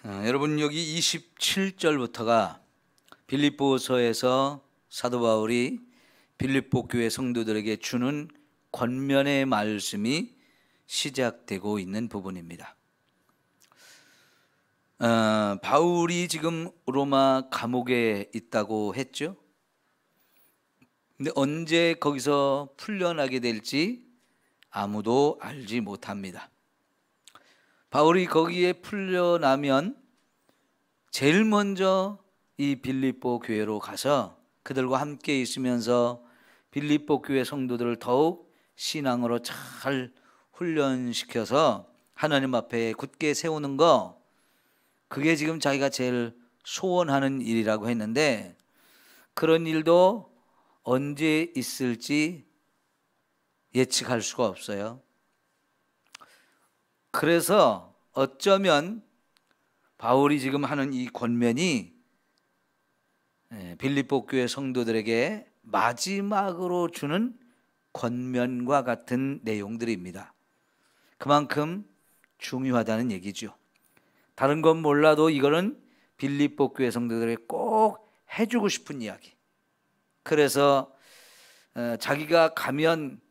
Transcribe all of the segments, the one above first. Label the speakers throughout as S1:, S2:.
S1: 여러분 여기 27절부터가 빌립보서에서 사도 바울이 빌립보 교회 성도들에게 주는 권면의 말씀이 시작되고 있는 부분입니다. 바울이 지금 로마 감옥에 있다고 했죠. 근데 언제 거기서 풀려나게 될지 아무도 알지 못합니다. 바울이 거기에 풀려나면 제일 먼저 이 빌립보 교회로 가서 그들과 함께 있으면서 빌립보 교회 성도들을 더욱 신앙으로 잘 훈련시켜서 하나님 앞에 굳게 세우는 거, 그게 지금 자기가 제일 소원하는 일이라고 했는데, 그런 일도 언제 있을지 예측할 수가 없어요. 그래서 어쩌면 바울이 지금 하는 이 권면이 빌립보 교회 성도들에게 마지막으로 주는 권면과 같은 내용들입니다. 그만큼 중요하다는 얘기죠. 다른 건 몰라도 이거는 빌립보 교회 성도들에게 꼭 해주고 싶은 이야기. 그래서 자기가 가면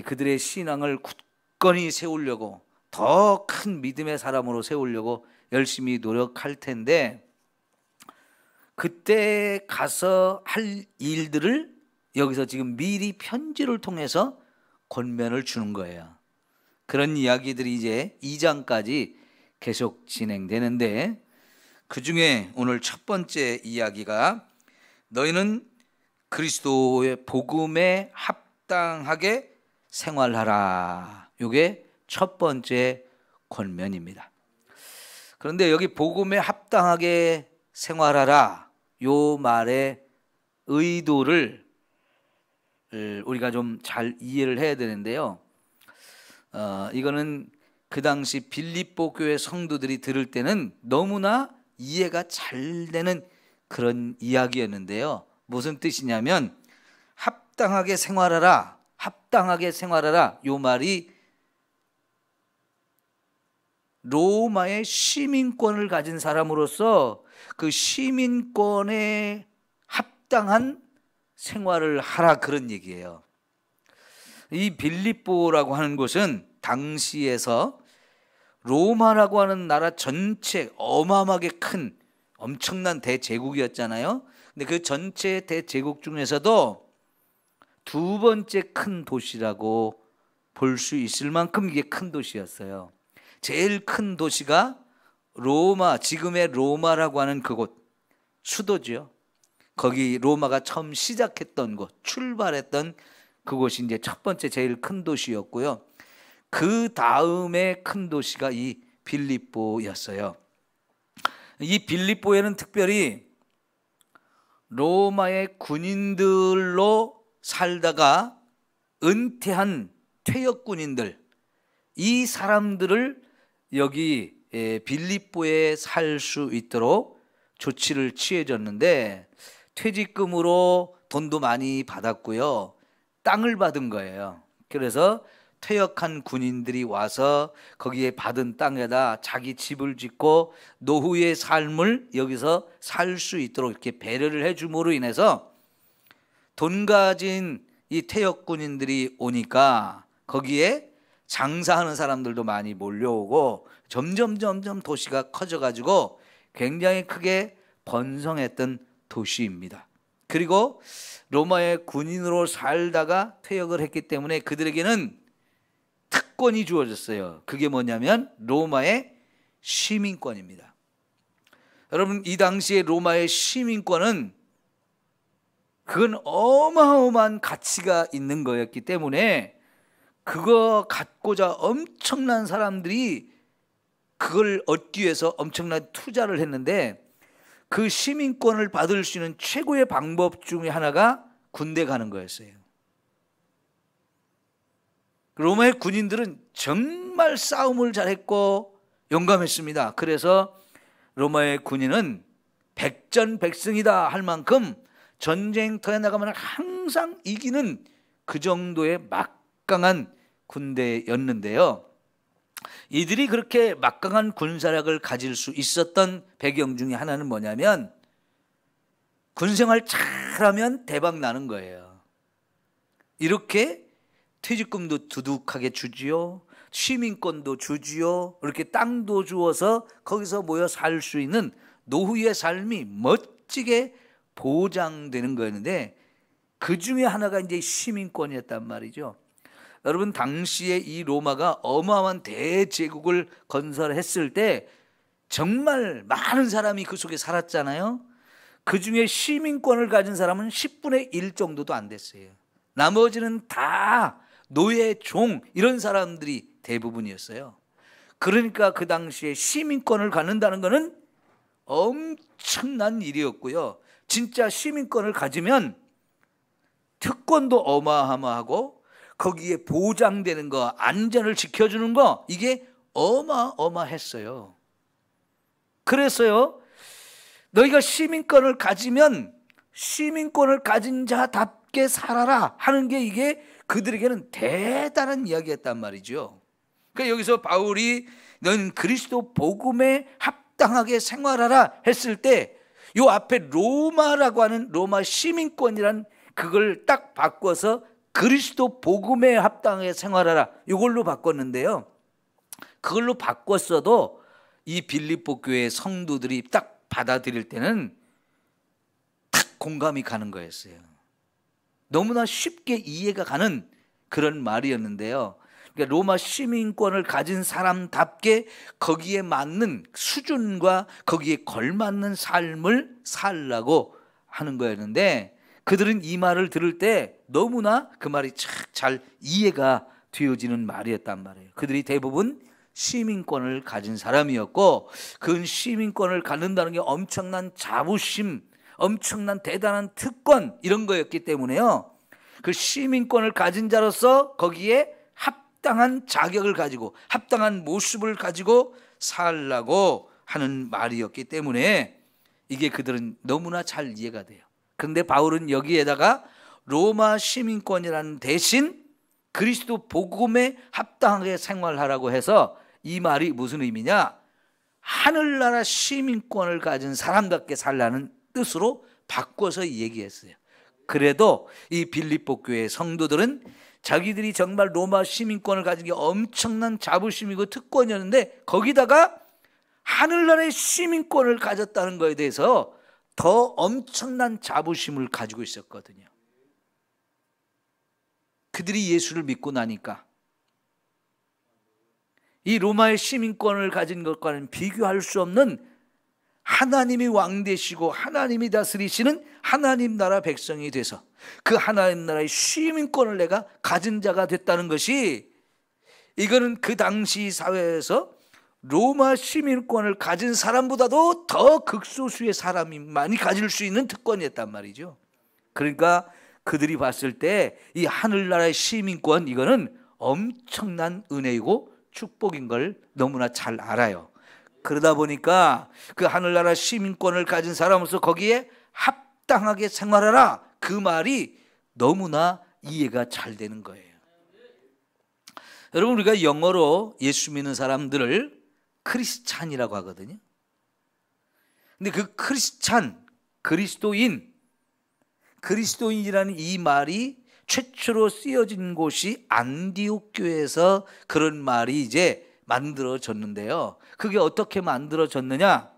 S1: 그들의 신앙을 굳건히 세우려고, 더 큰 믿음의 사람으로 세우려고 열심히 노력할 텐데, 그때 가서 할 일들을 여기서 지금 미리 편지를 통해서 권면을 주는 거예요. 그런 이야기들이 이제 2장까지 계속 진행되는데, 그 중에 오늘 첫 번째 이야기가 너희는 그리스도의 복음에 합당하게 생활하라. 이게 첫 번째 권면입니다. 그런데 여기 복음에 합당하게 생활하라, 요 말의 의도를 우리가 좀 잘 이해를 해야 되는데요. 이거는 그 당시 빌립보 교회 성도들이 들을 때는 너무나 이해가 잘 되는 그런 이야기였는데요. 무슨 뜻이냐면 합당하게 생활하라, 합당하게 생활하라, 요 말이 로마의 시민권을 가진 사람으로서 그 시민권에 합당한 생활을 하라, 그런 얘기예요. 이 빌립보라고 하는 곳은 당시에서 로마라고 하는 나라 전체 어마어마하게 큰 엄청난 대제국이었잖아요. 근데 그 전체 대제국 중에서도 두 번째 큰 도시라고 볼 수 있을 만큼 이게 큰 도시였어요. 제일 큰 도시가 로마, 지금의 로마라고 하는 그곳, 수도죠. 거기 로마가 처음 시작했던 곳, 출발했던 그곳이 이제 첫 번째 제일 큰 도시였고요. 그 다음에 큰 도시가 이 빌립보였어요. 이 빌립보에는 특별히 로마의 군인들로 살다가 은퇴한 퇴역 군인들, 이 사람들을 여기 빌립보에 살 수 있도록 조치를 취해줬는데, 퇴직금으로 돈도 많이 받았고요, 땅을 받은 거예요. 그래서 퇴역한 군인들이 와서 거기에 받은 땅에다 자기 집을 짓고 노후의 삶을 여기서 살 수 있도록 이렇게 배려를 해줌으로 인해서 돈 가진 이 퇴역 군인들이 오니까 거기에 장사하는 사람들도 많이 몰려오고 점점 도시가 커져가지고 굉장히 크게 번성했던 도시입니다. 그리고 로마의 군인으로 살다가 퇴역을 했기 때문에 그들에게는 특권이 주어졌어요. 그게 뭐냐면 로마의 시민권입니다. 여러분, 이 당시에 로마의 시민권은 그건 어마어마한 가치가 있는 거였기 때문에 그거 갖고자 엄청난 사람들이 그걸 얻기 위해서 엄청난 투자를 했는데, 그 시민권을 받을 수 있는 최고의 방법 중에 하나가 군대 가는 거였어요. 로마의 군인들은 정말 싸움을 잘했고 용감했습니다. 그래서 로마의 군인은 백전백승이다 할 만큼 전쟁터에 나가면 항상 이기는 그 정도의 막강한 군대였는데요. 이들이 그렇게 막강한 군사력을 가질 수 있었던 배경 중에 하나는 뭐냐면 군생활 잘하면 대박 나는 거예요. 이렇게 퇴직금도 두둑하게 주지요, 시민권도 주지요, 이렇게 땅도 주어서 거기서 모여 살 수 있는 노후의 삶이 멋지게 보장되는 거였는데, 그 중에 하나가 이제 시민권이었단 말이죠. 여러분, 당시에 이 로마가 어마어마한 대제국을 건설했을 때 정말 많은 사람이 그 속에 살았잖아요. 그 중에 시민권을 가진 사람은 10분의 1 정도도 안 됐어요. 나머지는 다 노예, 종 이런 사람들이 대부분이었어요. 그러니까 그 당시에 시민권을 갖는다는 것은 엄청난 일이었고요. 진짜 시민권을 가지면 특권도 어마어마하고 거기에 보장되는 거, 안전을 지켜주는 거, 이게 어마어마했어요. 그래서요, 너희가 시민권을 가지면 시민권을 가진 자답게 살아라 하는 게 이게 그들에게는 대단한 이야기였단 말이죠. 그러니까 여기서 바울이 너는 그리스도 복음에 합당하게 생활하라 했을 때 요 앞에 로마라고 하는 로마 시민권이란 그걸 딱 바꿔서 그리스도 복음에 합당하게 생활하라 이걸로 바꿨는데요. 그걸로 바꿨어도 이 빌립보 교회 성도들이 딱 받아들일 때는 딱 공감이 가는 거였어요. 너무나 쉽게 이해가 가는 그런 말이었는데요. 그러니까 로마 시민권을 가진 사람답게 거기에 맞는 수준과 거기에 걸맞는 삶을 살라고 하는 거였는데, 그들은 이 말을 들을 때 너무나 그 말이 잘 이해가 되어지는 말이었단 말이에요. 그들이 대부분 시민권을 가진 사람이었고, 그 시민권을 갖는다는 게 엄청난 자부심, 엄청난 대단한 특권 이런 거였기 때문에요, 그 시민권을 가진 자로서 거기에 합당한 자격을 가지고 합당한 모습을 가지고 살라고 하는 말이었기 때문에 이게 그들은 너무나 잘 이해가 돼요. 그런데 바울은 여기에다가 로마 시민권이라는 대신 그리스도 복음에 합당하게 생활하라고 해서 이 말이 무슨 의미냐, 하늘나라 시민권을 가진 사람답게 살라는 뜻으로 바꿔서 얘기했어요. 그래도 이 빌립보 교회 성도들은 자기들이 정말 로마 시민권을 가진 게 엄청난 자부심이고 특권이었는데 거기다가 하늘나라의 시민권을 가졌다는 것에 대해서 더 엄청난 자부심을 가지고 있었거든요. 그들이 예수를 믿고 나니까 이 로마의 시민권을 가진 것과는 비교할 수 없는 하나님이 왕 되시고 하나님이 다스리시는 하나님 나라 백성이 돼서 그 하나님 나라의 시민권을 내가 가진 자가 됐다는 것이, 이거는 그 당시 사회에서 로마 시민권을 가진 사람보다도 더 극소수의 사람이 많이 가질 수 있는 특권이었단 말이죠. 그러니까 그들이 봤을 때 이 하늘나라의 시민권, 이거는 엄청난 은혜이고 축복인 걸 너무나 잘 알아요. 그러다 보니까 그 하늘나라 시민권을 가진 사람으로서 거기에 합당하게 생활하라, 그 말이 너무나 이해가 잘 되는 거예요. 여러분, 우리가 영어로 예수 믿는 사람들을 크리스찬이라고 하거든요. 근데 그 크리스찬, 그리스도인이라는 이 말이 최초로 쓰여진 곳이 안디옥 교회에서 그런 말이 이제 만들어졌는데요. 그게 어떻게 만들어졌느냐?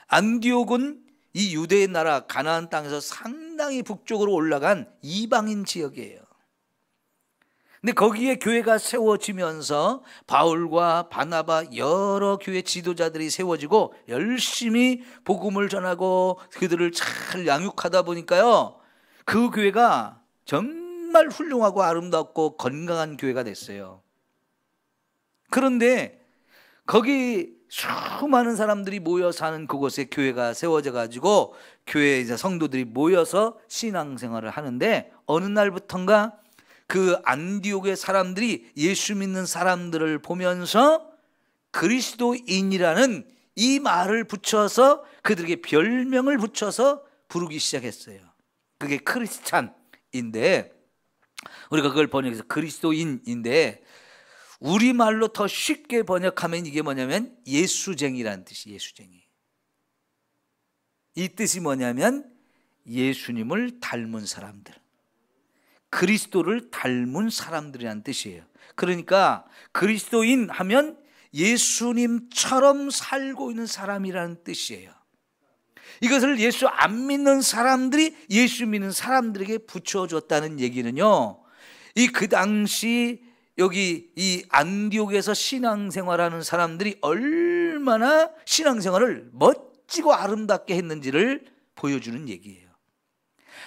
S1: 안디옥은 이 유대의 나라 가나안 땅에서 상당히 북쪽으로 올라간 이방인 지역이에요. 근데 거기에 교회가 세워지면서 바울과 바나바 여러 교회 지도자들이 세워지고 열심히 복음을 전하고 그들을 잘 양육하다 보니까요, 그 교회가 정말 훌륭하고 아름답고 건강한 교회가 됐어요. 그런데 거기 수많은 사람들이 모여 사는 그곳에 교회가 세워져 가지고 교회에 성도들이 모여서 신앙생활을 하는데, 어느 날부턴가 그 안디옥의 사람들이 예수 믿는 사람들을 보면서 그리스도인이라는 이 말을 붙여서 그들에게 별명을 붙여서 부르기 시작했어요. 그게 크리스찬인데, 우리가 그걸 번역해서 그리스도인인데, 우리말로 더 쉽게 번역하면 이게 뭐냐면 예수쟁이라는 뜻이 예수쟁이. 이 뜻이 뭐냐면 예수님을 닮은 사람들, 그리스도를 닮은 사람들이라는 뜻이에요. 그러니까 그리스도인 하면 예수님처럼 살고 있는 사람이라는 뜻이에요. 이것을 예수 안 믿는 사람들이 예수 믿는 사람들에게 붙여줬다는 얘기는요, 이 그 당시 여기 이 안디옥에서 신앙생활하는 사람들이 얼마나 신앙생활을 멋지고 아름답게 했는지를 보여주는 얘기예요.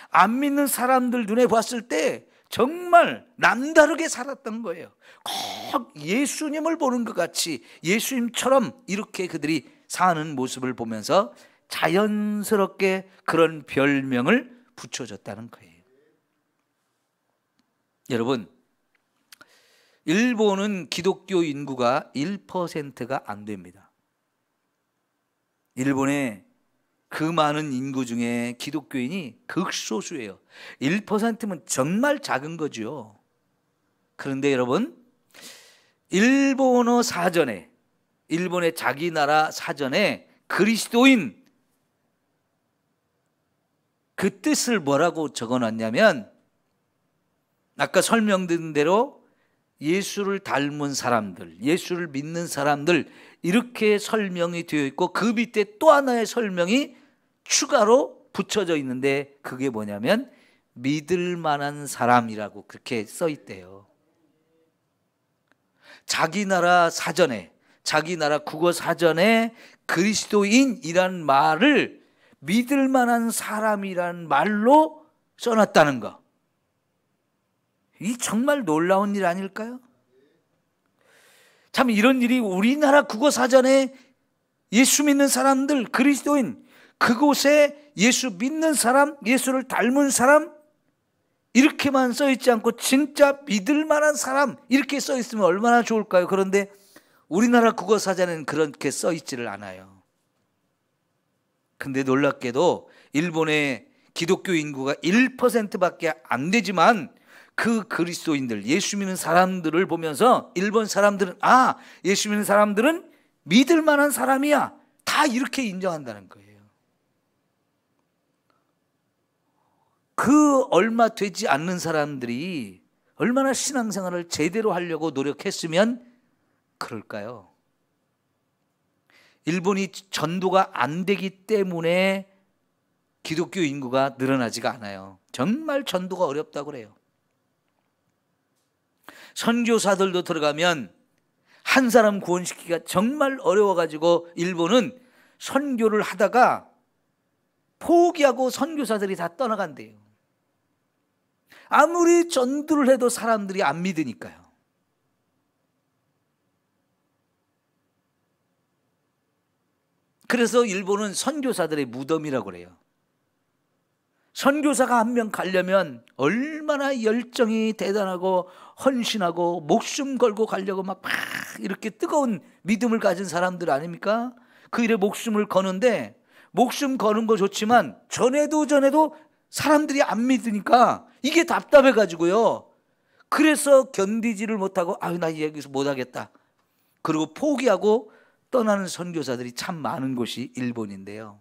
S1: 안 믿는 사람들 눈에 봤을 때 정말 남다르게 살았던 거예요. 꼭 예수님을 보는 것 같이 예수님처럼 이렇게 그들이 사는 모습을 보면서 자연스럽게 그런 별명을 붙여줬다는 거예요. 여러분, 일본은 기독교 인구가 1%가 안 됩니다. 일본의 그 많은 인구 중에 기독교인이 극소수예요. 1%면 정말 작은 거죠. 그런데 여러분, 일본어 사전에, 일본의 자기 나라 사전에 그리스도인 그 뜻을 뭐라고 적어놨냐면, 아까 설명드린 대로 예수를 닮은 사람들, 예수를 믿는 사람들, 이렇게 설명이 되어 있고 그 밑에 또 하나의 설명이 추가로 붙여져 있는데, 그게 뭐냐면 믿을 만한 사람이라고 그렇게 써 있대요. 자기 나라 사전에, 자기 나라 국어 사전에 그리스도인이란 말을 믿을 만한 사람이란 말로 써놨다는 거, 이 정말 놀라운 일 아닐까요? 참, 이런 일이 우리나라 국어 사전에 예수 믿는 사람들, 그리스도인, 그곳에 예수 믿는 사람, 예수를 닮은 사람, 이렇게만 써 있지 않고 진짜 믿을 만한 사람, 이렇게 써 있으면 얼마나 좋을까요? 그런데 우리나라 국어 사전에는 그렇게 써 있지를 않아요. 근데 놀랍게도 일본의 기독교 인구가 1%밖에 안 되지만 그 그리스도인들, 예수 믿는 사람들을 보면서 일본 사람들은, 아, 예수 믿는 사람들은 믿을 만한 사람이야, 다 이렇게 인정한다는 거예요. 그 얼마 되지 않는 사람들이 얼마나 신앙생활을 제대로 하려고 노력했으면 그럴까요? 일본이 전도가 안 되기 때문에 기독교 인구가 늘어나지가 않아요. 정말 전도가 어렵다고 그래요. 선교사들도 들어가면 한 사람 구원시키기가 정말 어려워가지고 일본은 선교를 하다가 포기하고 선교사들이 다 떠나간대요. 아무리 전도를 해도 사람들이 안 믿으니까요. 그래서 일본은 선교사들의 무덤이라고 그래요. 선교사가 한 명 가려면 얼마나 열정이 대단하고 헌신하고 목숨 걸고 가려고 막 이렇게 뜨거운 믿음을 가진 사람들 아닙니까? 그 일에 목숨을 거는데, 목숨 거는 거 좋지만 전에도 사람들이 안 믿으니까 이게 답답해 가지고요, 그래서 견디지를 못하고 아유 나 여기서 못하겠다, 그리고 포기하고 떠나는 선교사들이 참 많은 곳이 일본인데요.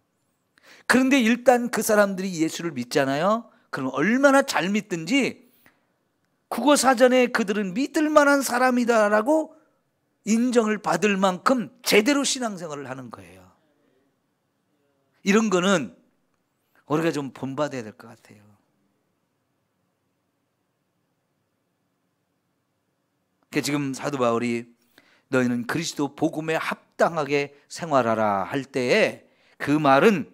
S1: 그런데 일단 그 사람들이 예수를 믿잖아요. 그럼 얼마나 잘 믿든지 국어사전에 그들은 믿을 만한 사람이다라고 인정을 받을 만큼 제대로 신앙생활을 하는 거예요. 이런 거는 우리가 좀 본받아야 될 것 같아요. 그러니까 지금 사도 바울이 너희는 그리스도 복음에 합당하게 생활하라 할 때에 그 말은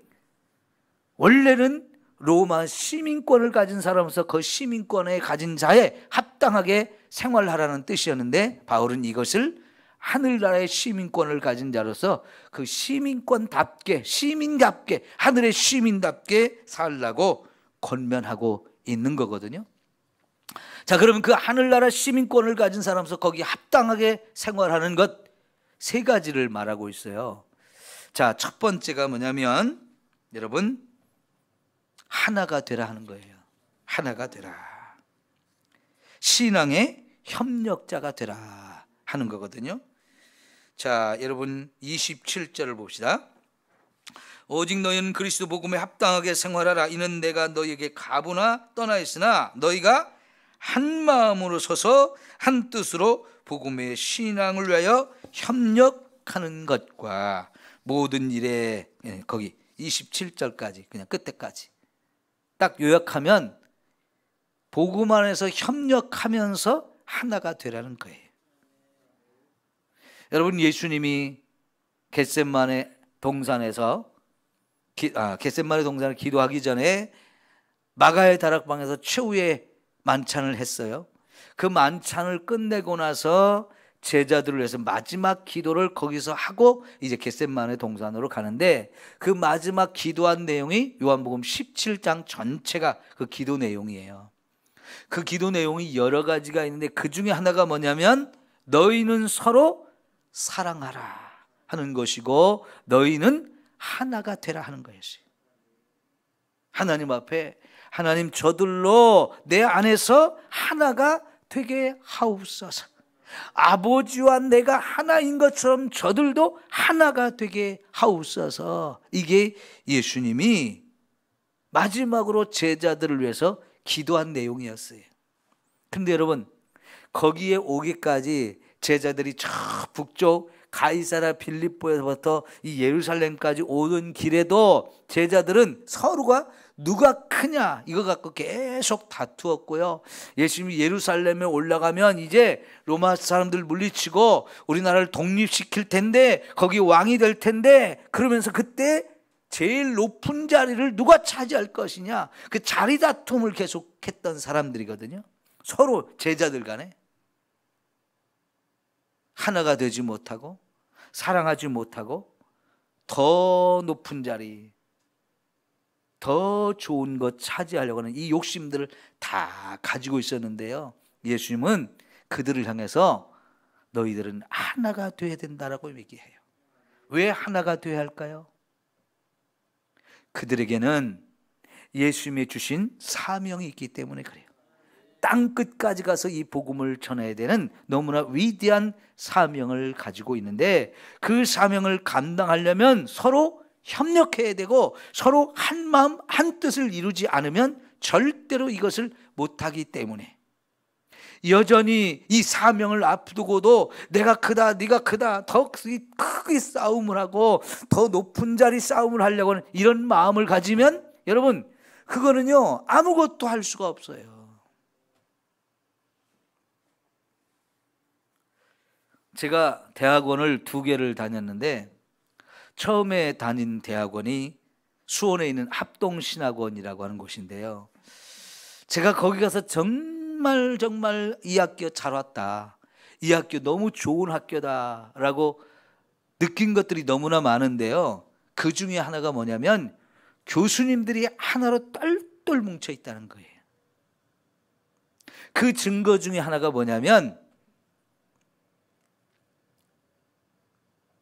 S1: 원래는 로마 시민권을 가진 사람으로서 그 시민권에 가진 자에 합당하게 생활하라는 뜻이었는데, 바울은 이것을 하늘나라의 시민권을 가진 자로서 그 시민권답게, 시민답게, 하늘의 시민답게 살라고 권면하고 있는 거거든요. 자, 그러면 그 하늘나라 시민권을 가진 사람으로서 거기 합당하게 생활하는 것 세 가지를 말하고 있어요. 자, 첫 번째가 뭐냐면 여러분, 하나가 되라 하는 거예요. 하나가 되라. 신앙의 협력자가 되라 하는 거거든요. 자, 여러분 27절을 봅시다. 오직 너희는 그리스도 복음에 합당하게 생활하라. 이는 내가 너희에게 가보나 떠나 있으나 너희가 한 마음으로 서서 한 뜻으로 복음의 신앙을 위하여 협력하는 것과 모든 일에, 거기 27절까지 그냥 끝에까지 딱 요약하면 복음 안에서 협력하면서 하나가 되라는 거예요. 여러분, 예수님이 겟세마네 동산에서 겟세마네 동산을 기도하기 전에 마가의 다락방에서 최후의 만찬을 했어요. 그 만찬을 끝내고 나서 제자들을 위해서 마지막 기도를 거기서 하고 이제 겟세마네 동산으로 가는데, 그 마지막 기도한 내용이 요한복음 17장 전체가 그 기도 내용이에요. 그 기도 내용이 여러 가지가 있는데 그 중에 하나가 뭐냐면 너희는 서로 사랑하라 하는 것이고 너희는 하나가 되라 하는 것이에요. 하나님 앞에 하나님, 저들로 내 안에서 하나가 되게 하옵소서. 아버지와 내가 하나인 것처럼 저들도 하나가 되게 하옵소서. 이게 예수님이 마지막으로 제자들을 위해서 기도한 내용이었어요. 근데 여러분, 거기에 오기까지 제자들이 저 북쪽 가이사랴 빌립보에서부터 이 예루살렘까지 오는 길에도 제자들은 서로가 누가 크냐 이거 갖고 계속 다투었고요. 예수님이 예루살렘에 올라가면 이제 로마 사람들 물리치고 우리나라를 독립시킬 텐데, 거기 왕이 될 텐데, 그러면서 그때 제일 높은 자리를 누가 차지할 것이냐, 그 자리 다툼을 계속했던 사람들이거든요. 서로 제자들 간에 하나가 되지 못하고 사랑하지 못하고 더 높은 자리, 더 좋은 것 차지하려고 하는 이 욕심들을 다 가지고 있었는데요. 예수님은 그들을 향해서 너희들은 하나가 되어야 된다라고 얘기해요. 왜 하나가 되어야 할까요? 그들에게는 예수님이 주신 사명이 있기 때문에 그래요. 땅 끝까지 가서 이 복음을 전해야 되는 너무나 위대한 사명을 가지고 있는데, 그 사명을 감당하려면 서로 협력해야 되고 서로 한 마음 한 뜻을 이루지 않으면 절대로 이것을 못하기 때문에 여전히 이 사명을 앞두고도 내가 크다 네가 크다 더 크게 싸움을 하고 더 높은 자리 싸움을 하려고 하는 이런 마음을 가지면 여러분, 그거는요 아무것도 할 수가 없어요. 제가 대학원을 2개를 다녔는데 처음에 다닌 대학원이 수원에 있는 합동신학원이라고 하는 곳인데요. 제가 거기 가서 정말 이 학교 잘 왔다, 이 학교 너무 좋은 학교다라고 느낀 것들이 너무나 많은데요. 그 중에 하나가 뭐냐면 교수님들이 하나로 똘똘 뭉쳐 있다는 거예요. 그 증거 중에 하나가 뭐냐면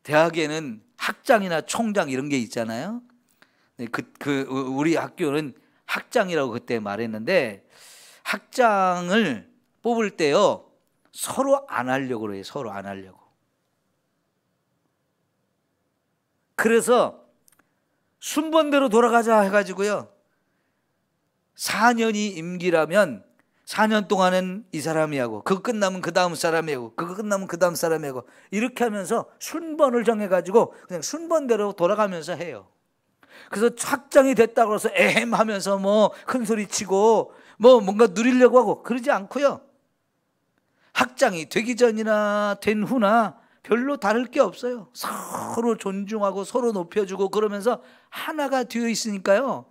S1: 대학에는 학장이나 총장 이런 게 있잖아요. 우리 학교는 학장이라고 그때 말했는데, 학장을 뽑을 때요 서로 안 하려고 그래요. 서로 안 하려고. 그래서 순번대로 돌아가자 해가지고요 4년이 임기라면 4년 동안은 이 사람이 하고, 그거 끝나면 그 다음 사람이 하고, 그거 끝나면 그 다음 사람이 하고, 이렇게 하면서 순번을 정해가지고 그냥 순번대로 돌아가면서 해요. 그래서 학장이 됐다고 해서 에헴 하면서 뭐 큰 소리 치고 뭐 뭔가 누리려고 하고 그러지 않고요. 학장이 되기 전이나 된 후나 별로 다를 게 없어요. 서로 존중하고 서로 높여주고 그러면서 하나가 되어 있으니까요.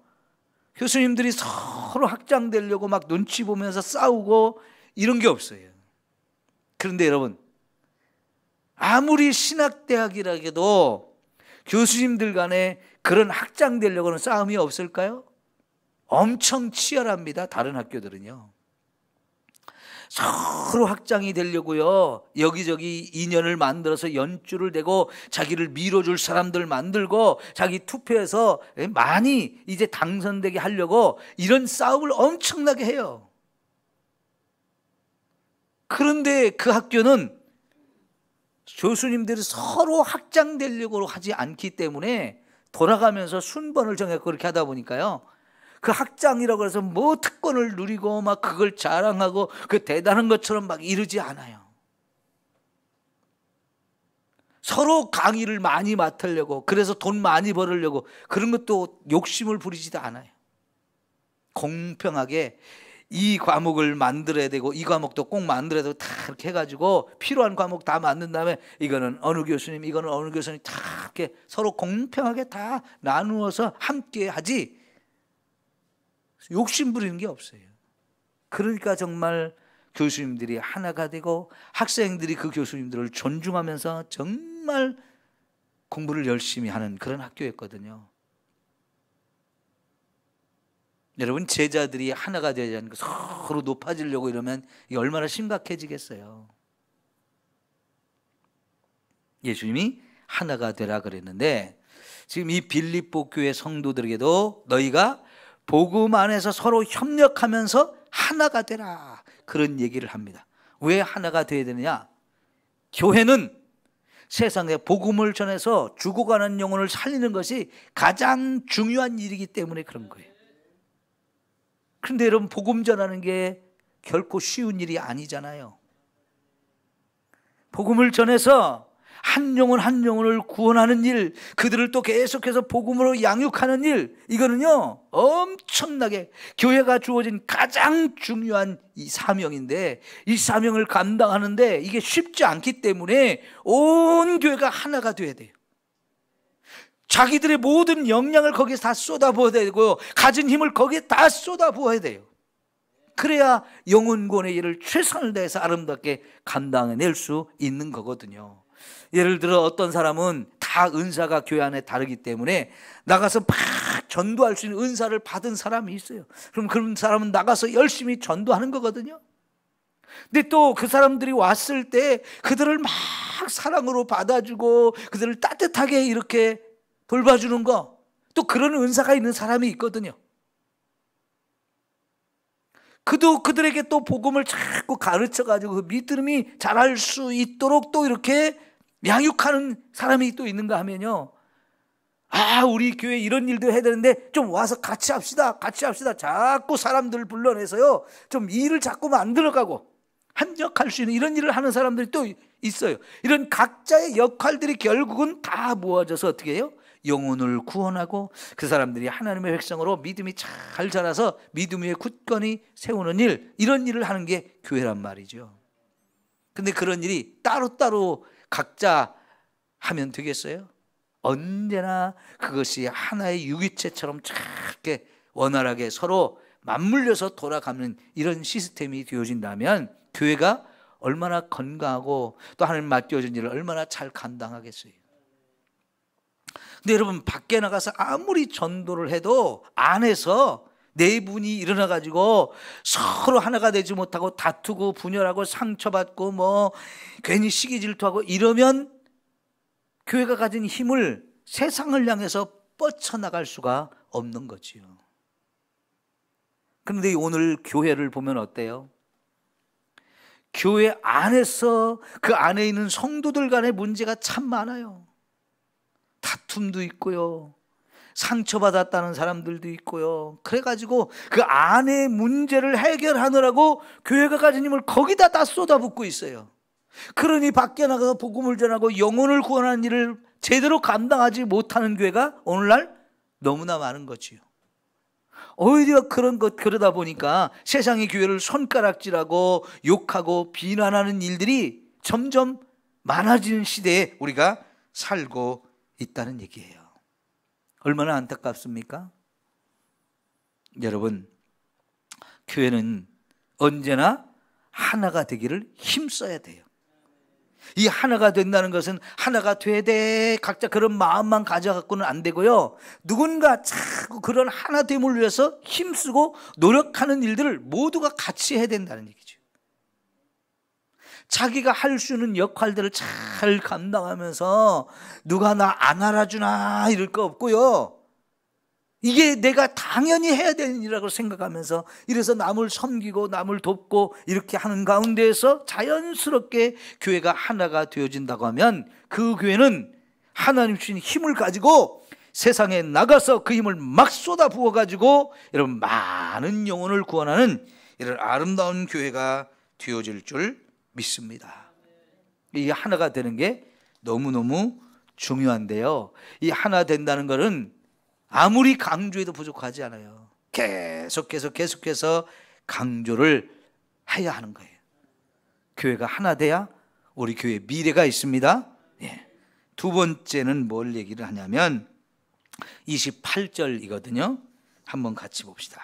S1: 교수님들이 서로 학장 되려고 막 눈치 보면서 싸우고 이런 게 없어요. 그런데 여러분, 아무리 신학대학이라 해도 교수님들 간에 그런 학장 되려고 하는 싸움이 없을까요? 엄청 치열합니다. 다른 학교들은요. 서로 학장이 되려고요 여기저기 인연을 만들어서 연줄을 대고 자기를 밀어줄 사람들 만들고 자기 투표해서 많이 이제 당선되게 하려고 이런 싸움을 엄청나게 해요. 그런데 그 학교는 교수님들이 서로 확장되려고 하지 않기 때문에 돌아가면서 순번을 정해 그렇게 하다 보니까요, 그 학장이라고 해서 뭐 특권을 누리고 막 그걸 자랑하고 그 대단한 것처럼 막 이러지 않아요. 서로 강의를 많이 맡으려고, 그래서 돈 많이 벌으려고 그런 것도 욕심을 부리지도 않아요. 공평하게 이 과목을 만들어야 되고 이 과목도 꼭 만들어야 되고 다 이렇게 해가지고 필요한 과목 다 만든 다음에 이거는 어느 교수님, 이거는 어느 교수님 다 이렇게 서로 공평하게 다 나누어서 함께 하지 욕심 부리는 게 없어요. 그러니까 정말 교수님들이 하나가 되고 학생들이 그 교수님들을 존중하면서 정말 공부를 열심히 하는 그런 학교였거든요. 여러분, 제자들이 하나가 되지 않고 서로 높아지려고 이러면 이게 얼마나 심각해지겠어요. 예수님이 하나가 되라 그랬는데, 지금 이 빌립보 교회 성도들에게도 너희가 복음 안에서 서로 협력하면서 하나가 되라, 그런 얘기를 합니다. 왜 하나가 되어야 되느냐? 교회는 세상에 복음을 전해서 죽어가는 영혼을 살리는 것이 가장 중요한 일이기 때문에 그런 거예요. 그런데 여러분, 복음 전하는 게 결코 쉬운 일이 아니잖아요. 복음을 전해서 한 영혼 한 영혼을 구원하는 일, 그들을 또 계속해서 복음으로 양육하는 일, 이거는요 엄청나게 교회가 주어진 가장 중요한 이 사명인데, 이 사명을 감당하는데 이게 쉽지 않기 때문에 온 교회가 하나가 돼야 돼요. 자기들의 모든 역량을 거기에 다 쏟아부어야 되고 가진 힘을 거기에 다 쏟아부어야 돼요. 그래야 영혼구원의 일을 최선을 다해서 아름답게 감당해낼 수 있는 거거든요. 예를 들어 어떤 사람은 다 은사가 교회 안에 다르기 때문에 나가서 막 전도할 수 있는 은사를 받은 사람이 있어요. 그럼 그런 사람은 나가서 열심히 전도하는 거거든요. 근데 또 그 사람들이 왔을 때 그들을 막 사랑으로 받아주고 그들을 따뜻하게 이렇게 돌봐주는 거, 또 그런 은사가 있는 사람이 있거든요. 그도 그들에게 또 복음을 자꾸 가르쳐가지고 그 믿음이 자랄 수 있도록 또 이렇게 양육하는 사람이 또 있는가 하면요, 아, 우리 교회 이런 일도 해야 되는데 좀 와서 같이 합시다, 같이 합시다. 자꾸 사람들을 불러내서요 좀 일을 자꾸 만들어가고 협력할 수 있는 이런 일을 하는 사람들이 또 있어요. 이런 각자의 역할들이 결국은 다 모아져서 어떻게 해요? 영혼을 구원하고 그 사람들이 하나님의 백성으로 믿음이 잘 자라서 믿음 위에 굳건히 세우는 일, 이런 일을 하는 게 교회란 말이죠. 근데 그런 일이 따로따로 각자 하면 되겠어요? 언제나 그것이 하나의 유기체처럼 작게 원활하게 서로 맞물려서 돌아가는 이런 시스템이 되어진다면 교회가 얼마나 건강하고 또 하나님 맡겨진 일을 얼마나 잘 감당하겠어요. 근데 여러분, 밖에 나가서 아무리 전도를 해도 안에서 내분이 일어나가지고 서로 하나가 되지 못하고 다투고 분열하고 상처받고 뭐 괜히 시기 질투하고 이러면 교회가 가진 힘을 세상을 향해서 뻗쳐나갈 수가 없는 거지요. 그런데 오늘 교회를 보면 어때요? 교회 안에서 그 안에 있는 성도들 간의 문제가 참 많아요. 다툼도 있고요, 상처받았다는 사람들도 있고요. 그래가지고 그 안의 문제를 해결하느라고 교회가 가진 힘을 거기다 다 쏟아붓고 있어요. 그러니 밖에 나가서 복음을 전하고 영혼을 구원하는 일을 제대로 감당하지 못하는 교회가 오늘날 너무나 많은 거지요. 오히려 그러다 보니까 세상의 교회를 손가락질하고 욕하고 비난하는 일들이 점점 많아지는 시대에 우리가 살고 있다는 얘기예요. 얼마나 안타깝습니까? 여러분, 교회는 언제나 하나가 되기를 힘써야 돼요. 이 하나가 된다는 것은 하나가 돼야 돼, 각자 그런 마음만 가져갖고는 안 되고요, 누군가 자꾸 그런 하나됨을 위해서 힘쓰고 노력하는 일들을 모두가 같이 해야 된다는 얘기죠. 자기가 할 수 있는 역할들을 잘 감당하면서 누가 나 안 알아주나 이럴 거 없고요, 이게 내가 당연히 해야 되는 일이라고 생각하면서 이래서 남을 섬기고 남을 돕고 이렇게 하는 가운데에서 자연스럽게 교회가 하나가 되어진다고 하면 그 교회는 하나님 주신 힘을 가지고 세상에 나가서 그 힘을 막 쏟아 부어가지고 여러분 많은 영혼을 구원하는 이런 아름다운 교회가 되어질 줄 믿습니다. 이 하나가 되는 게 너무너무 중요한데요, 이 하나 된다는 것은 아무리 강조해도 부족하지 않아요. 계속해서 강조를 해야 하는 거예요. 교회가 하나 돼야 우리 교회에 미래가 있습니다. 예. 두 번째는 뭘 얘기를 하냐면 28절이거든요. 한번 같이 봅시다.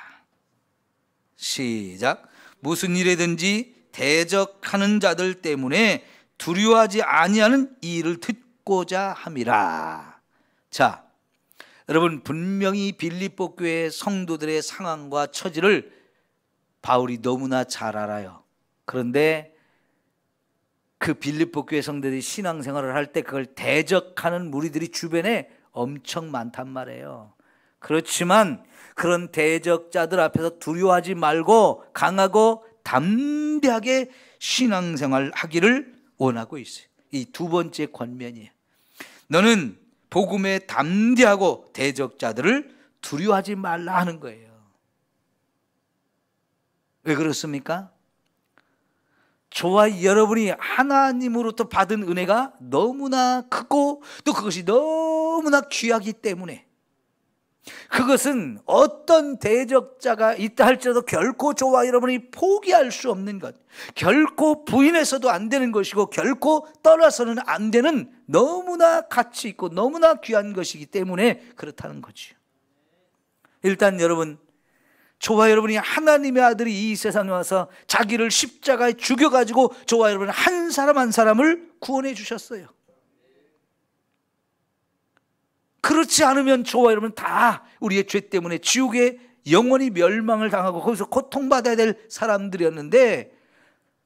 S1: 시작. 무슨 일에든지 대적하는 자들 때문에 두려워하지 아니하는 이 일을 듣고자 함이라. 자, 여러분 분명히 빌립보 교회 성도들의 상황과 처지를 바울이 너무나 잘 알아요. 그런데 그 빌립보 교회 성도들이 신앙생활을 할 때 그걸 대적하는 무리들이 주변에 엄청 많단 말이에요. 그렇지만 그런 대적자들 앞에서 두려워하지 말고 강하고 담대하게 신앙생활 하기를 원하고 있어요. 이 두 번째 권면이에요. 너는 복음에 담대하고 대적자들을 두려워하지 말라 하는 거예요. 왜 그렇습니까? 저와 여러분이 하나님으로부터 받은 은혜가 너무나 크고 또 그것이 너무나 귀하기 때문에 그것은 어떤 대적자가 있다 할지라도 결코 저와 여러분이 포기할 수 없는 것, 결코 부인해서도 안 되는 것이고 결코 떠나서는 안 되는 너무나 가치 있고 너무나 귀한 것이기 때문에 그렇다는 거죠. 일단 여러분, 저와 여러분이 하나님의 아들이 이 세상에 와서 자기를 십자가에 죽여가지고 저와 여러분 한 사람 한 사람을 구원해 주셨어요. 그렇지 않으면 저와 여러분 다 우리의 죄 때문에 지옥에 영원히 멸망을 당하고 거기서 고통받아야 될 사람들이었는데,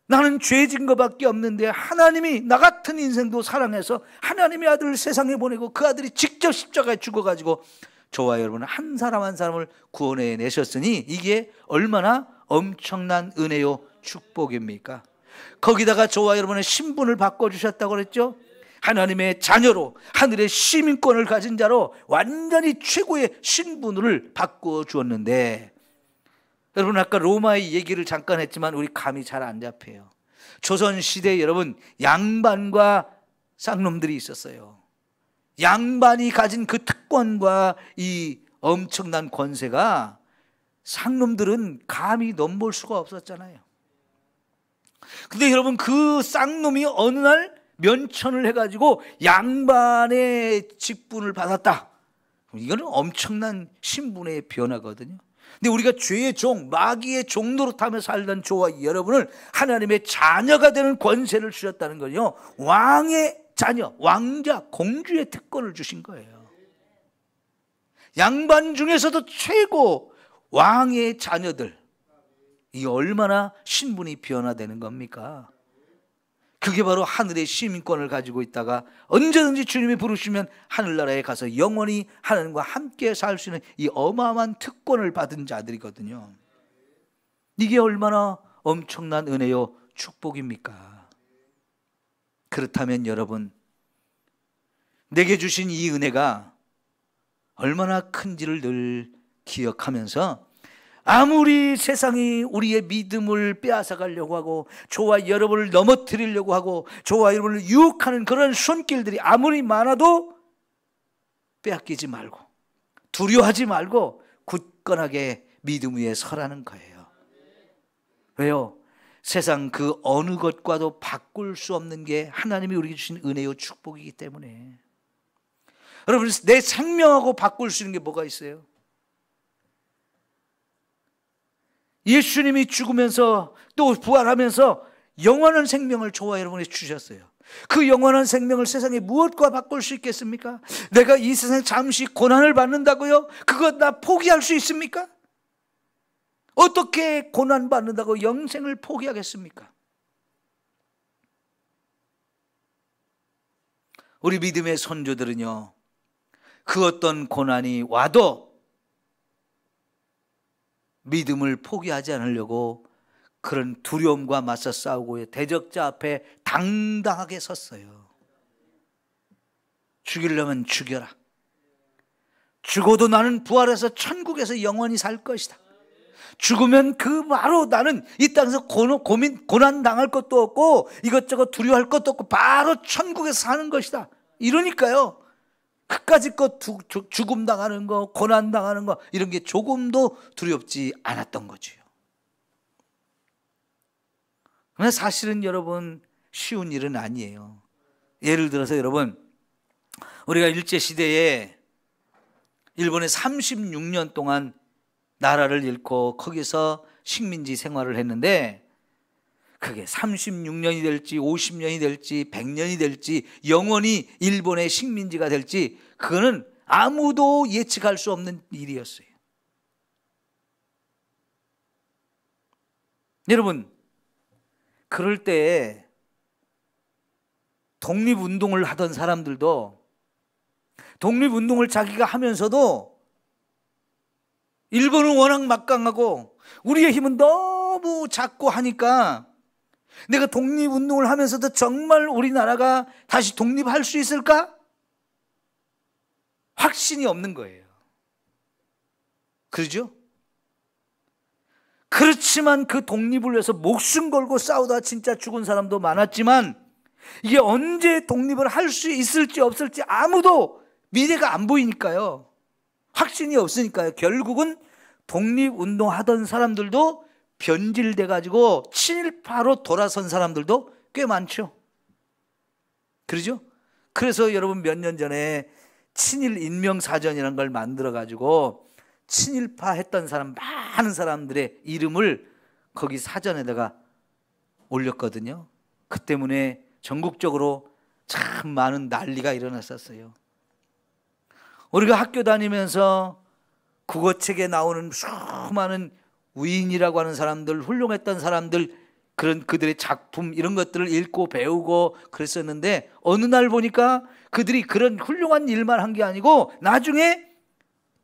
S1: 나는 죄진 것밖에 없는데 하나님이 나 같은 인생도 사랑해서 하나님의 아들을 세상에 보내고 그 아들이 직접 십자가에 죽어가지고 저와 여러분은 한 사람 한 사람을 구원해 내셨으니 이게 얼마나 엄청난 은혜요 축복입니까? 거기다가 저와 여러분의 신분을 바꿔주셨다고 그랬죠. 하나님의 자녀로 하늘의 시민권을 가진 자로 완전히 최고의 신분을 바꾸어 주었는데, 여러분 아까 로마의 얘기를 잠깐 했지만 우리 감이 잘 안 잡혀요. 조선시대에 여러분 양반과 쌍놈들이 있었어요. 양반이 가진 그 특권과 이 엄청난 권세가 쌍놈들은 감히 넘볼 수가 없었잖아요. 근데 여러분 그 쌍놈이 어느 날 면천을 해가지고 양반의 직분을 받았다. 이거는 엄청난 신분의 변화거든요. 근데 우리가 죄의 종, 마귀의 종로로 타며 살던 저와 여러분을 하나님의 자녀가 되는 권세를 주셨다는 거요. 왕의 자녀, 왕자, 공주의 특권을 주신 거예요. 양반 중에서도 최고 왕의 자녀들, 이게 얼마나 신분이 변화되는 겁니까? 그게 바로 하늘의 시민권을 가지고 있다가 언제든지 주님이 부르시면 하늘나라에 가서 영원히 하나님과 함께 살 수 있는 이 어마어마한 특권을 받은 자들이거든요. 이게 얼마나 엄청난 은혜요 축복입니까? 그렇다면 여러분, 내게 주신 이 은혜가 얼마나 큰지를 늘 기억하면서 아무리 세상이 우리의 믿음을 빼앗아가려고 하고 저와 여러분을 넘어뜨리려고 하고 저와 여러분을 유혹하는 그런 손길들이 아무리 많아도 빼앗기지 말고 두려워하지 말고 굳건하게 믿음 위에 서라는 거예요. 왜요? 세상 그 어느 것과도 바꿀 수 없는 게 하나님이 우리에게 주신 은혜요 축복이기 때문에. 여러분, 내 생명하고 바꿀 수 있는 게 뭐가 있어요? 예수님이 죽으면서 또 부활하면서 영원한 생명을 저와 여러분에게 주셨어요. 그 영원한 생명을 세상에 무엇과 바꿀 수 있겠습니까? 내가 이 세상에 잠시 고난을 받는다고요? 그것 나 포기할 수 있습니까? 어떻게 고난받는다고 영생을 포기하겠습니까? 우리 믿음의 선조들은요, 그 어떤 고난이 와도 믿음을 포기하지 않으려고 그런 두려움과 맞서 싸우고 대적자 앞에 당당하게 섰어요. 죽이려면 죽여라. 죽어도 나는 부활해서 천국에서 영원히 살 것이다. 죽으면 그 바로 나는 이 땅에서 고난 당할 것도 없고 이것저것 두려워할 것도 없고 바로 천국에서 사는 것이다. 이러니까요, 그까짓 것 죽음 당하는 거, 고난 당하는 거 이런 게 조금도 두렵지 않았던 거지요. 그러나 사실은 여러분 쉬운 일은 아니에요. 예를 들어서 여러분, 우리가 일제시대에 일본에 36년 동안 나라를 잃고 거기서 식민지 생활을 했는데 그게 36년이 될지 50년이 될지 100년이 될지 영원히 일본의 식민지가 될지 그거는 아무도 예측할 수 없는 일이었어요. 여러분, 그럴 때 독립운동을 하던 사람들도 독립운동을 자기가 하면서도 일본은 워낙 막강하고 우리의 힘은 너무 작고 하니까 내가 독립운동을 하면서도 정말 우리나라가 다시 독립할 수 있을까? 확신이 없는 거예요. 그러죠? 그렇지만 그 독립을 위해서 목숨 걸고 싸우다 진짜 죽은 사람도 많았지만 이게 언제 독립을 할 수 있을지 없을지 아무도 미래가 안 보이니까요. 확신이 없으니까요. 결국은 독립운동 하던 사람들도 변질돼 가지고 친일파로 돌아선 사람들도 꽤 많죠. 그러죠? 그래서 여러분 몇 년 전에 친일 인명사전이라는 걸 만들어 가지고 친일파 했던 사람 많은 사람들의 이름을 거기 사전에다가 올렸거든요. 그 때문에 전국적으로 참 많은 난리가 일어났었어요. 우리가 학교 다니면서 국어책에 나오는 수많은 위인이라고 하는 사람들, 훌륭했던 사람들, 그런 그들의 작품 이런 것들을 읽고 배우고 그랬었는데 어느 날 보니까 그들이 그런 훌륭한 일만 한 게 아니고 나중에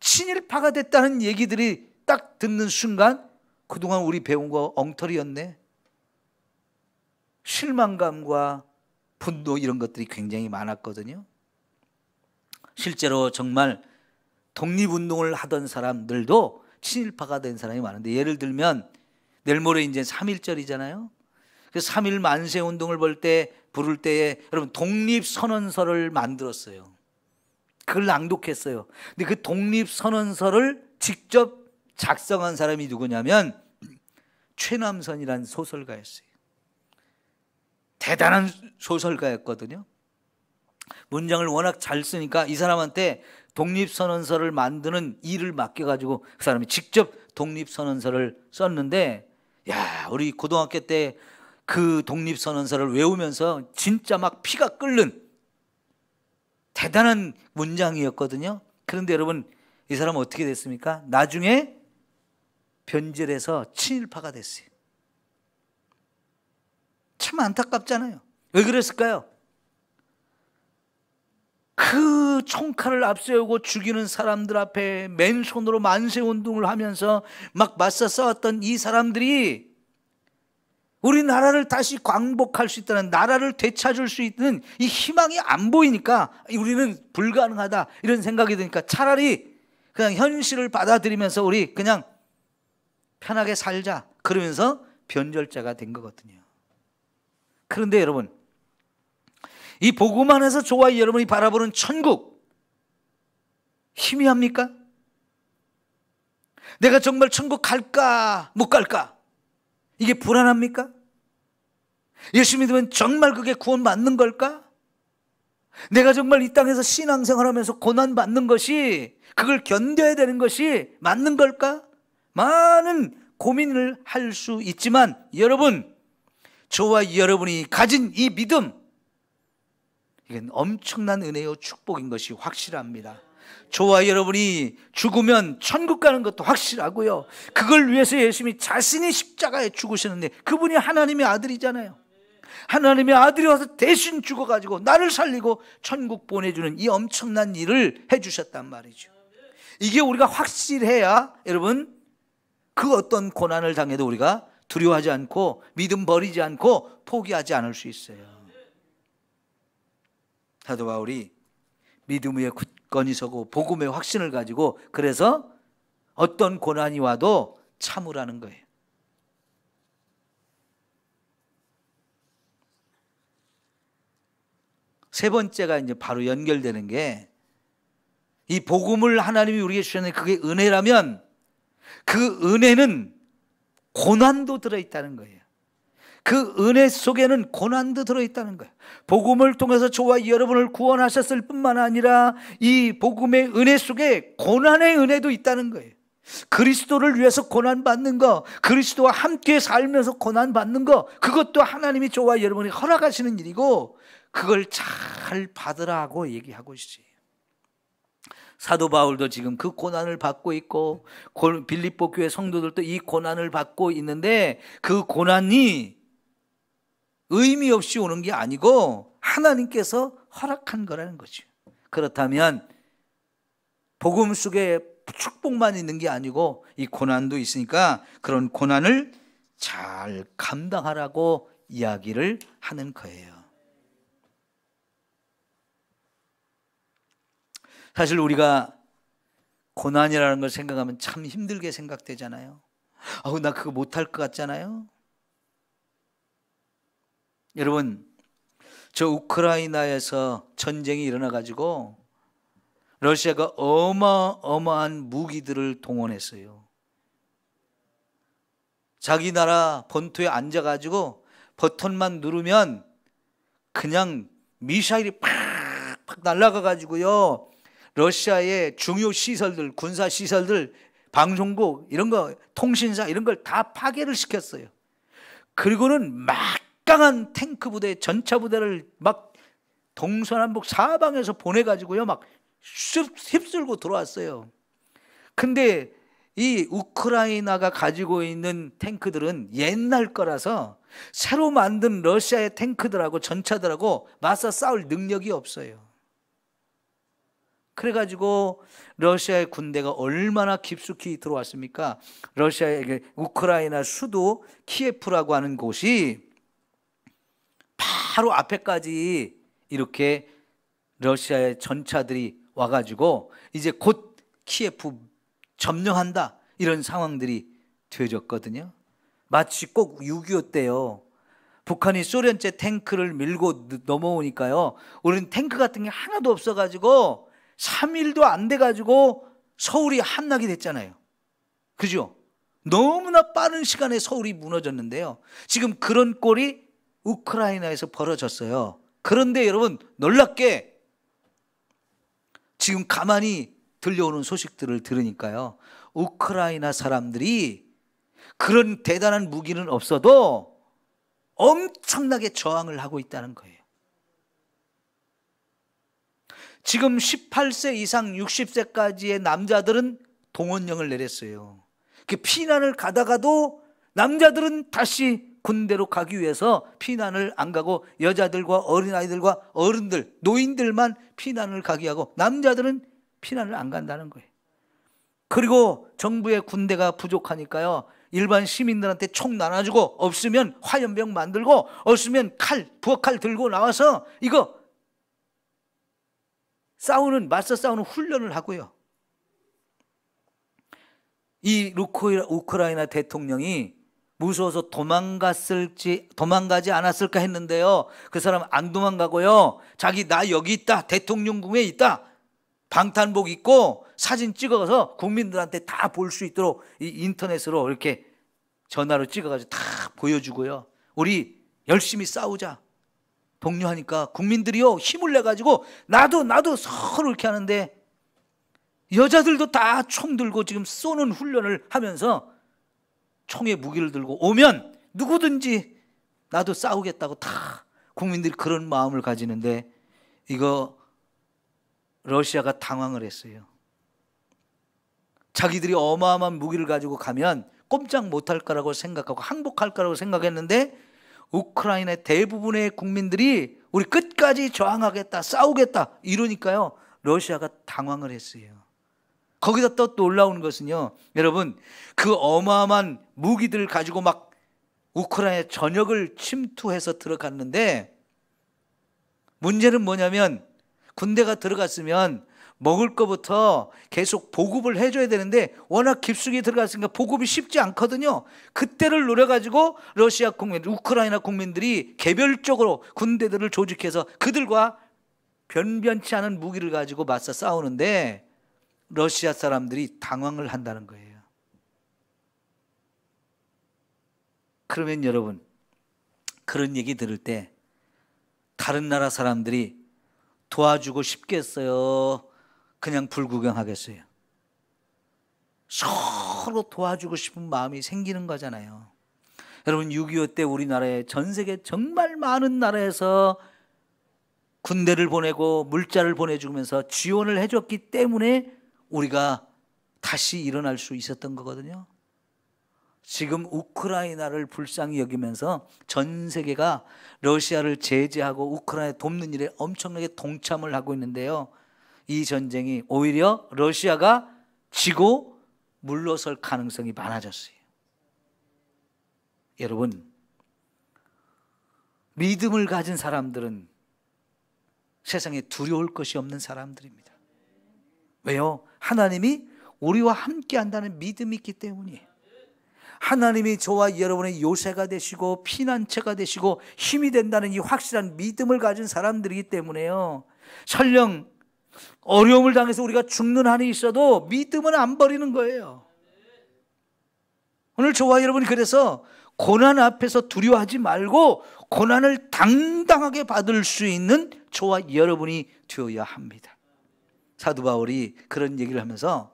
S1: 친일파가 됐다는 얘기들이 딱 듣는 순간 그동안 우리 배운 거 엉터리였네. 실망감과 분노 이런 것들이 굉장히 많았거든요. 실제로 정말 독립운동을 하던 사람들도 친일파가 된 사람이 많은데 예를 들면 내일 모레 이제 3.1절이잖아요. 그 3.1 만세운동을 부를 때에 여러분 독립선언서를 만들었어요. 그걸 낭독했어요. 근데 그 독립선언서를 직접 작성한 사람이 누구냐면 최남선이라는 소설가였어요. 대단한 소설가였거든요. 문장을 워낙 잘 쓰니까 이 사람한테 독립선언서를 만드는 일을 맡겨가지고 그 사람이 직접 독립선언서를 썼는데 야, 우리 고등학교 때 그 독립선언서를 외우면서 진짜 막 피가 끓는 대단한 문장이었거든요. 그런데 여러분 이 사람은 어떻게 됐습니까? 나중에 변질해서 친일파가 됐어요. 참 안타깝잖아요. 왜 그랬을까요? 그 총칼을 앞세우고 죽이는 사람들 앞에 맨손으로 만세운동을 하면서 막 맞서 싸웠던 이 사람들이 우리나라를 다시 광복할 수 있다는, 나라를 되찾을 수 있는 이 희망이 안 보이니까 우리는 불가능하다 이런 생각이 드니까 차라리 그냥 현실을 받아들이면서 우리 그냥 편하게 살자 그러면서 변절자가 된 거거든요. 그런데 여러분 이 복음 안에서 저와 여러분이 바라보는 천국 희미합니까? 내가 정말 천국 갈까 못 갈까? 이게 불안합니까? 예수 믿으면 정말 그게 구원 받는 걸까? 내가 정말 이 땅에서 신앙생활하면서 고난 받는 것이, 그걸 견뎌야 되는 것이 맞는 걸까? 많은 고민을 할 수 있지만 여러분, 저와 여러분이 가진 이 믿음, 이건 엄청난 은혜요 축복인 것이 확실합니다. 저와 여러분이 죽으면 천국 가는 것도 확실하고요. 그걸 위해서 예수님이 자신이 십자가에 죽으셨는데 그분이 하나님의 아들이잖아요. 하나님의 아들이 와서 대신 죽어가지고 나를 살리고 천국 보내주는 이 엄청난 일을 해주셨단 말이죠. 이게 우리가 확실해야 여러분 그 어떤 고난을 당해도 우리가 두려워하지 않고 믿음 버리지 않고 포기하지 않을 수 있어요. 사도 바울이 믿음 위에 굳건히 서고 복음의 확신을 가지고, 그래서 어떤 고난이 와도 참으라는 거예요. 세 번째가 이제 바로 연결되는 게, 이 복음을 하나님이 우리에게 주셨는데 그게 은혜라면 그 은혜는 고난도 들어있다는 거예요. 그 은혜 속에는 고난도 들어있다는 거예요. 복음을 통해서 저와 여러분을 구원하셨을 뿐만 아니라 이 복음의 은혜 속에 고난의 은혜도 있다는 거예요. 그리스도를 위해서 고난받는 거, 그리스도와 함께 살면서 고난받는 거, 그것도 하나님이 저와 여러분이 허락하시는 일이고, 그걸 잘 받으라고 얘기하고 있어요. 사도 바울도 지금 그 고난을 받고 있고, 빌립보 교회 성도들도 이 고난을 받고 있는데, 그 고난이 의미 없이 오는 게 아니고 하나님께서 허락한 거라는 거죠. 그렇다면 복음 속에 축복만 있는 게 아니고 이 고난도 있으니까 그런 고난을 잘 감당하라고 이야기를 하는 거예요. 사실 우리가 고난이라는 걸 생각하면 참 힘들게 생각되잖아요. 나 그거 못할 것 같잖아요. 여러분, 저 우크라이나에서 전쟁이 일어나가지고 러시아가 어마어마한 무기들을 동원했어요. 자기 나라 본토에 앉아가지고 버튼만 누르면 그냥 미사일이 팍팍 날아가가지고요, 러시아의 중요 시설들, 군사 시설들, 방송국 이런 거, 통신사 이런 걸 다 파괴를 시켰어요. 그리고는 막강한 탱크 부대, 전차 부대를 막 동서남북 사방에서 보내가지고요, 막 휩쓸고 들어왔어요. 근데 이 우크라이나가 가지고 있는 탱크들은 옛날 거라서 새로 만든 러시아의 탱크들하고 전차들하고 맞서 싸울 능력이 없어요. 그래가지고 러시아의 군대가 얼마나 깊숙이 들어왔습니까? 러시아의 우크라이나 수도 키예프라고 하는 곳이 바로 앞에까지 이렇게 러시아의 전차들이 와가지고 이제 곧 키예프 점령한다, 이런 상황들이 되어졌거든요. 마치 꼭 6.25 때요, 북한이 소련제 탱크를 밀고 넘어오니까요, 우리는 탱크 같은 게 하나도 없어가지고 3일도 안 돼가지고 서울이 함락이 됐잖아요. 그죠? 너무나 빠른 시간에 서울이 무너졌는데요, 지금 그런 꼴이 우크라이나에서 벌어졌어요. 그런데 여러분, 놀랍게 지금 가만히 들려오는 소식들을 들으니까요, 우크라이나 사람들이 그런 대단한 무기는 없어도 엄청나게 저항을 하고 있다는 거예요. 지금 18세 이상 60세까지의 남자들은 동원령을 내렸어요. 피난을 가다가도 남자들은 다시 군대로 가기 위해서 피난을 안 가고, 여자들과 어린아이들과 어른들, 노인들만 피난을 가게 하고 남자들은 피난을 안 간다는 거예요. 그리고 정부의 군대가 부족하니까요, 일반 시민들한테 총 나눠주고, 없으면 화염병 만들고, 없으면 칼, 부엌칼 들고 나와서 이거 맞서 싸우는 훈련을 하고요. 이 우크라이나 대통령이 무서워서 도망가지 않았을까 했는데요, 그 사람 안 도망가고요, 자기 나 여기 있다, 대통령궁에 있다, 방탄복 입고 사진 찍어서 국민들한테 다 볼 수 있도록 이 인터넷으로 이렇게 전화로 찍어가지고 다 보여주고요, 우리 열심히 싸우자 독려하니까 국민들이요 힘을 내가지고 나도 서로 이렇게 하는데, 여자들도 다 총 들고 지금 쏘는 훈련을 하면서 총에 무기를 들고 오면 누구든지 나도 싸우겠다고 다 국민들이 그런 마음을 가지는데, 이거 러시아가 당황을 했어요. 자기들이 어마어마한 무기를 가지고 가면 꼼짝 못할 거라고 생각하고 항복할 거라고 생각했는데, 우크라이나의 대부분의 국민들이 우리 끝까지 저항하겠다, 싸우겠다 이러니까요, 러시아가 당황을 했어요. 거기다 또 놀라운 것은요, 여러분, 그 어마어마한 무기들을 가지고 막 우크라이나 전역을 침투해서 들어갔는데, 문제는 뭐냐면 군대가 들어갔으면 먹을 것부터 계속 보급을 해줘야 되는데 워낙 깊숙이 들어갔으니까 보급이 쉽지 않거든요. 그때를 노려가지고 러시아 국민, 우크라이나 국민들이 개별적으로 군대들을 조직해서 그들과 변변치 않은 무기를 가지고 맞서 싸우는데 러시아 사람들이 당황을 한다는 거예요. 그러면 여러분, 그런 얘기 들을 때 다른 나라 사람들이 도와주고 싶겠어요? 그냥 불구경하겠어요? 서로 도와주고 싶은 마음이 생기는 거잖아요. 여러분, 6.25 때 우리나라에 전 세계 정말 많은 나라에서 군대를 보내고 물자를 보내주면서 지원을 해줬기 때문에 우리가 다시 일어날 수 있었던 거거든요. 지금 우크라이나를 불쌍히 여기면서 전 세계가 러시아를 제재하고 우크라이나 돕는 일에 엄청나게 동참을 하고 있는데요, 이 전쟁이 오히려 러시아가 지고 물러설 가능성이 많아졌어요. 여러분, 믿음을 가진 사람들은 세상에 두려울 것이 없는 사람들입니다. 왜요? 하나님이 우리와 함께 한다는 믿음이 있기 때문이에요. 하나님이 저와 여러분의 요새가 되시고 피난처가 되시고 힘이 된다는 이 확실한 믿음을 가진 사람들이기 때문에요, 설령 어려움을 당해서 우리가 죽는 한이 있어도 믿음은 안 버리는 거예요. 오늘 저와 여러분이 그래서 고난 앞에서 두려워하지 말고 고난을 당당하게 받을 수 있는 저와 여러분이 되어야 합니다. 사도 바울이 그런 얘기를 하면서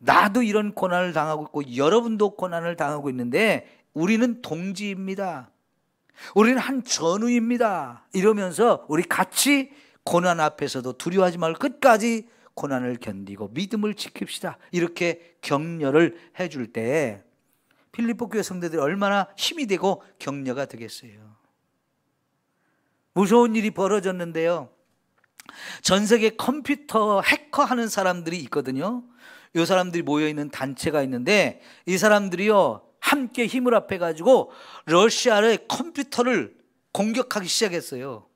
S1: 나도 이런 고난을 당하고 있고 여러분도 고난을 당하고 있는데 우리는 동지입니다. 우리는 한 전우입니다. 이러면서 우리 같이 고난 앞에서도 두려워하지 말고 끝까지 고난을 견디고 믿음을 지킵시다. 이렇게 격려를 해줄 때 필리포 교회 성도들이 얼마나 힘이 되고 격려가 되겠어요. 무서운 일이 벌어졌는데요, 전 세계 컴퓨터 해커하는 사람들이 있거든요. 이 사람들이 모여있는 단체가 있는데 이 사람들이요 함께 힘을 합해가지고 러시아의 컴퓨터를 공격하기 시작했어요.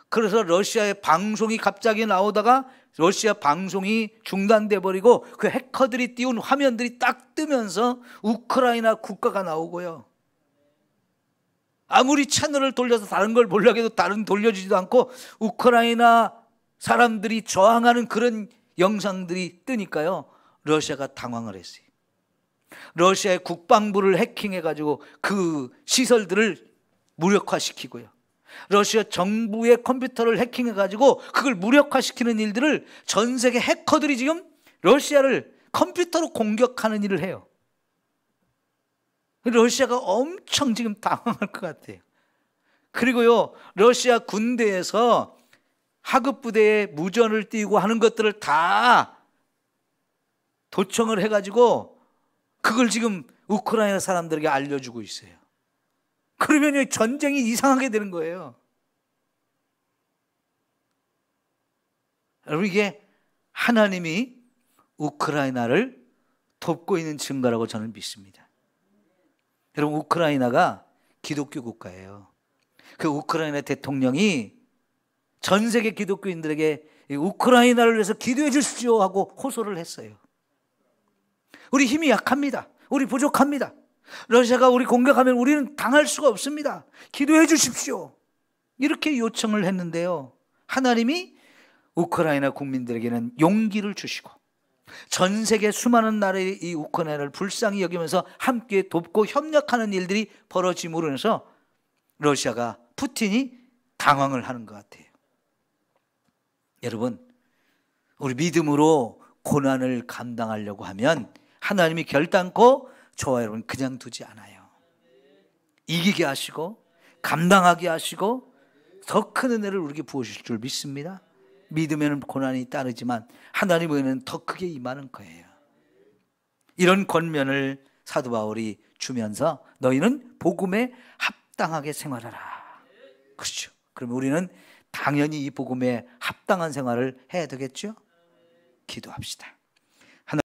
S1: 그래서 러시아의 방송이 갑자기 나오다가 러시아 방송이 중단돼 버리고 그 해커들이 띄운 화면들이 딱 뜨면서 우크라이나 국가가 나오고요, 아무리 채널을 돌려서 다른 걸 보려고 해도 다른 돌려주지도 않고 우크라이나 사람들이 저항하는 그런 영상들이 뜨니까요, 러시아가 당황을 했어요. 러시아의 국방부를 해킹해가지고 그 시설들을 무력화시키고요, 러시아 정부의 컴퓨터를 해킹해가지고 그걸 무력화시키는 일들을 전 세계 해커들이 지금 러시아를 컴퓨터로 공격하는 일을 해요. 러시아가 엄청 지금 당황할 것 같아요. 그리고요, 러시아 군대에서 하급 부대에 무전을 띄우고 하는 것들을 다 도청을 해가지고 그걸 지금 우크라이나 사람들에게 알려주고 있어요. 그러면 전쟁이 이상하게 되는 거예요. 여러분, 이게 하나님이 우크라이나를 돕고 있는 증거라고 저는 믿습니다. 여러분, 우크라이나가 기독교 국가예요. 그 우크라이나 대통령이 전 세계 기독교인들에게 우크라이나를 위해서 기도해 주십시오 하고 호소를 했어요. 우리 힘이 약합니다. 우리 부족합니다. 러시아가 우리 공격하면 우리는 당할 수가 없습니다. 기도해 주십시오. 이렇게 요청을 했는데요, 하나님이 우크라이나 국민들에게는 용기를 주시고 전 세계 수많은 나라의 이 우크라이나를 불쌍히 여기면서 함께 돕고 협력하는 일들이 벌어짐으로 인해서 러시아가, 푸틴이 당황을 하는 것 같아요. 여러분, 우리 믿음으로 고난을 감당하려고 하면 하나님이 결단코 저와 여러분 그냥 두지 않아요. 이기게 하시고 감당하게 하시고 더 큰 은혜를 우리에게 부어주실 줄 믿습니다. 믿으면 고난이 따르지만 하나님의 은혜는 더 크게 임하는 거예요. 이런 권면을 사도 바울이 주면서 너희는 복음에 합당하게 생활하라. 그렇죠. 그러면 우리는 당연히 이 복음에 합당한 생활을 해야 되겠죠. 기도합시다.